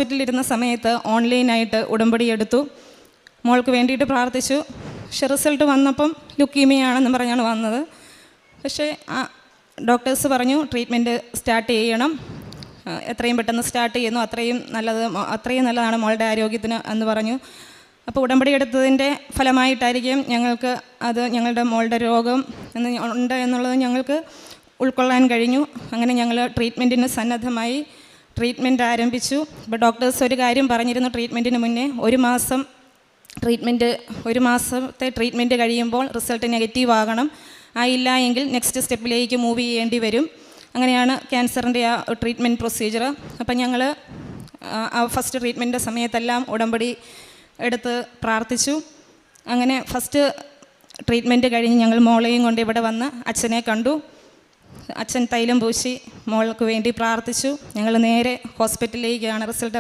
ഹോസ്പിറ്റലിലിരുന്ന സമയത്ത് ഓൺലൈനായിട്ട് ഉടമ്പടി എടുത്തു. മോൾക്ക് വേണ്ടിയിട്ട് പ്രാർത്ഥിച്ചു. പക്ഷെ റിസൾട്ട് വന്നപ്പം ലുക്കീമിയാണെന്ന് പറഞ്ഞാണ് വന്നത്. പക്ഷേ ഡോക്ടേഴ്സ് പറഞ്ഞു ട്രീറ്റ്മെൻറ്റ് സ്റ്റാർട്ട് ചെയ്യണം, എത്രയും പെട്ടെന്ന് സ്റ്റാർട്ട് ചെയ്യുന്നു അത്രയും നല്ലതാണ് മോളുടെ ആരോഗ്യത്തിന് എന്ന് പറഞ്ഞു. അപ്പോൾ ഉടമ്പടി എടുത്തതിൻ്റെ ഫലമായിട്ടായിരിക്കും ഞങ്ങളുടെ മോളുടെ രോഗം ഉണ്ട് എന്നുള്ളത് ഞങ്ങൾക്ക് ഉൾക്കൊള്ളാൻ കഴിഞ്ഞു. അങ്ങനെ ഞങ്ങൾ ട്രീറ്റ്മെൻറ്റിന് സന്നദ്ധമായി ട്രീറ്റ്മെൻറ്റ് ആരംഭിച്ചു. അപ്പോൾ ഡോക്ടേഴ്സ് ഒരു കാര്യം പറഞ്ഞിരുന്നു, ട്രീറ്റ്മെൻറ്റിന് മുന്നേ ഒരു മാസത്തെ ട്രീറ്റ്മെൻറ്റ് കഴിയുമ്പോൾ റിസൾട്ട് നെഗറ്റീവ് ആകണം, ആയില്ല എങ്കിൽ നെക്സ്റ്റ് സ്റ്റെപ്പിലേക്ക് മൂവ് ചെയ്യേണ്ടി വരും. അങ്ങനെയാണ് ക്യാൻസറിൻ്റെ ആ ട്രീറ്റ്മെൻറ്റ് പ്രൊസീജിയർ. അപ്പം ഞങ്ങൾ ഫസ്റ്റ് ട്രീറ്റ്മെൻറ്റിൻ്റെ സമയത്തെല്ലാം ഉടമ്പടി എടുത്ത് പ്രാർത്ഥിച്ചു. അങ്ങനെ ഫസ്റ്റ് ട്രീറ്റ്മെൻറ്റ് കഴിഞ്ഞ് ഞങ്ങൾ മോളെയും കൊണ്ട് ഇവിടെ വന്ന് അച്ഛനെ കണ്ടു. അച്ഛൻ തൈലം പൂശി മോൾക്ക് വേണ്ടി പ്രാർത്ഥിച്ചു. ഞങ്ങൾ നേരെ ഹോസ്പിറ്റലിലേക്കാണ് റിസൾട്ട്